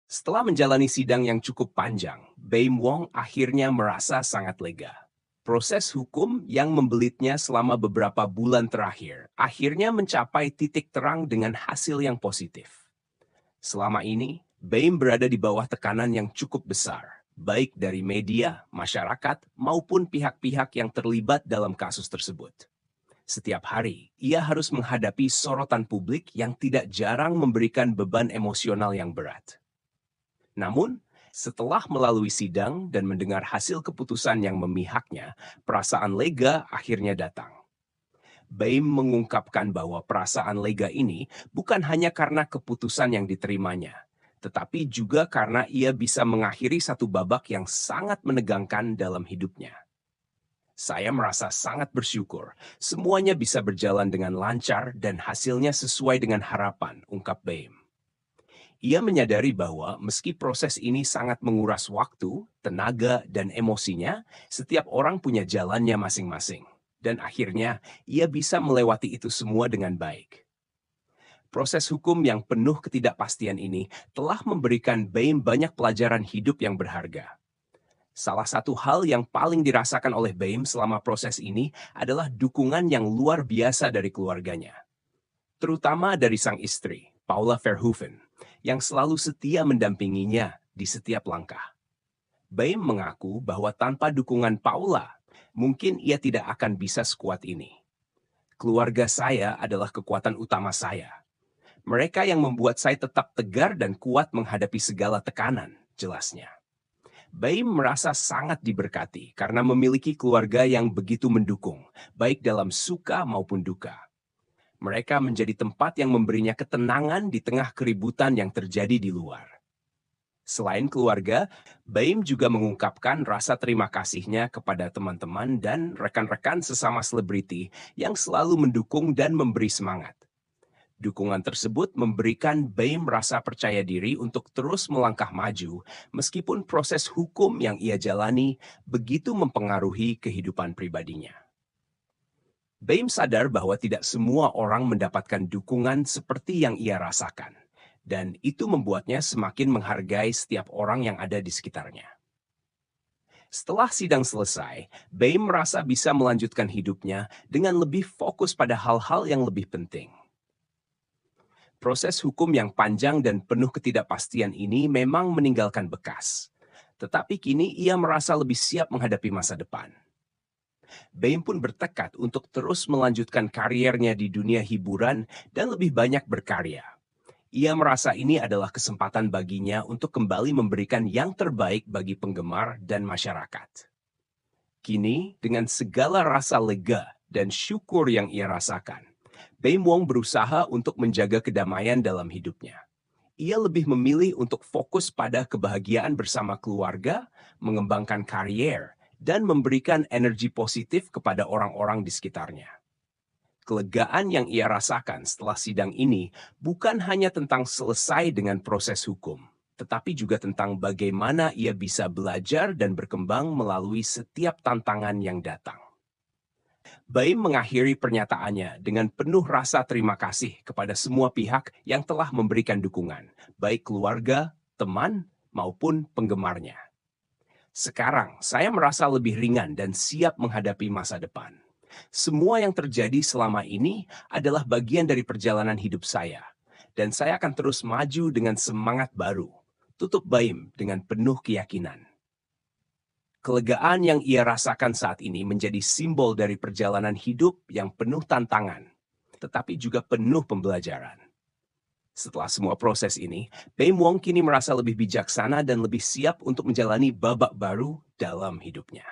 Setelah menjalani sidang yang cukup panjang, Baim Wong akhirnya merasa sangat lega. Proses hukum yang membelitnya selama beberapa bulan terakhir akhirnya mencapai titik terang dengan hasil yang positif. Selama ini, Baim berada di bawah tekanan yang cukup besar, baik dari media, masyarakat, maupun pihak-pihak yang terlibat dalam kasus tersebut. Setiap hari, ia harus menghadapi sorotan publik yang tidak jarang memberikan beban emosional yang berat. Namun, setelah melalui sidang dan mendengar hasil keputusan yang memihaknya, perasaan lega akhirnya datang. Baim mengungkapkan bahwa perasaan lega ini bukan hanya karena keputusan yang diterimanya, tetapi juga karena ia bisa mengakhiri satu babak yang sangat menegangkan dalam hidupnya. Saya merasa sangat bersyukur semuanya bisa berjalan dengan lancar dan hasilnya sesuai dengan harapan, ungkap Baim. Ia menyadari bahwa meski proses ini sangat menguras waktu, tenaga, dan emosinya, setiap orang punya jalannya masing-masing. Dan akhirnya, ia bisa melewati itu semua dengan baik. Proses hukum yang penuh ketidakpastian ini telah memberikan Baim banyak pelajaran hidup yang berharga. Salah satu hal yang paling dirasakan oleh Baim selama proses ini adalah dukungan yang luar biasa dari keluarganya. Terutama dari sang istri, Paula Verhoeven, yang selalu setia mendampinginya di setiap langkah. Baim mengaku bahwa tanpa dukungan Paula, mungkin ia tidak akan bisa sekuat ini. Keluarga saya adalah kekuatan utama saya. Mereka yang membuat saya tetap tegar dan kuat menghadapi segala tekanan, jelasnya. Baim merasa sangat diberkati karena memiliki keluarga yang begitu mendukung, baik dalam suka maupun duka. Mereka menjadi tempat yang memberinya ketenangan di tengah keributan yang terjadi di luar. Selain keluarga, Baim juga mengungkapkan rasa terima kasihnya kepada teman-teman dan rekan-rekan sesama selebriti yang selalu mendukung dan memberi semangat. Dukungan tersebut memberikan Baim rasa percaya diri untuk terus melangkah maju meskipun proses hukum yang ia jalani begitu mempengaruhi kehidupan pribadinya. Baim sadar bahwa tidak semua orang mendapatkan dukungan seperti yang ia rasakan, dan itu membuatnya semakin menghargai setiap orang yang ada di sekitarnya. Setelah sidang selesai, Baim merasa bisa melanjutkan hidupnya dengan lebih fokus pada hal-hal yang lebih penting. Proses hukum yang panjang dan penuh ketidakpastian ini memang meninggalkan bekas, tetapi kini ia merasa lebih siap menghadapi masa depan. Baim pun bertekad untuk terus melanjutkan kariernya di dunia hiburan dan lebih banyak berkarya. Ia merasa ini adalah kesempatan baginya untuk kembali memberikan yang terbaik bagi penggemar dan masyarakat. Kini, dengan segala rasa lega dan syukur yang ia rasakan, Baim Wong berusaha untuk menjaga kedamaian dalam hidupnya. Ia lebih memilih untuk fokus pada kebahagiaan bersama keluarga, mengembangkan karier, dan memberikan energi positif kepada orang-orang di sekitarnya. Kelegaan yang ia rasakan setelah sidang ini bukan hanya tentang selesai dengan proses hukum, tetapi juga tentang bagaimana ia bisa belajar dan berkembang melalui setiap tantangan yang datang. Baim mengakhiri pernyataannya dengan penuh rasa terima kasih kepada semua pihak yang telah memberikan dukungan, baik keluarga, teman, maupun penggemarnya. Sekarang, saya merasa lebih ringan dan siap menghadapi masa depan. Semua yang terjadi selama ini adalah bagian dari perjalanan hidup saya, dan saya akan terus maju dengan semangat baru. Tutup Baim dengan penuh keyakinan. Kelegaan yang ia rasakan saat ini menjadi simbol dari perjalanan hidup yang penuh tantangan, tetapi juga penuh pembelajaran. Setelah semua proses ini, Baim Wong kini merasa lebih bijaksana dan lebih siap untuk menjalani babak baru dalam hidupnya.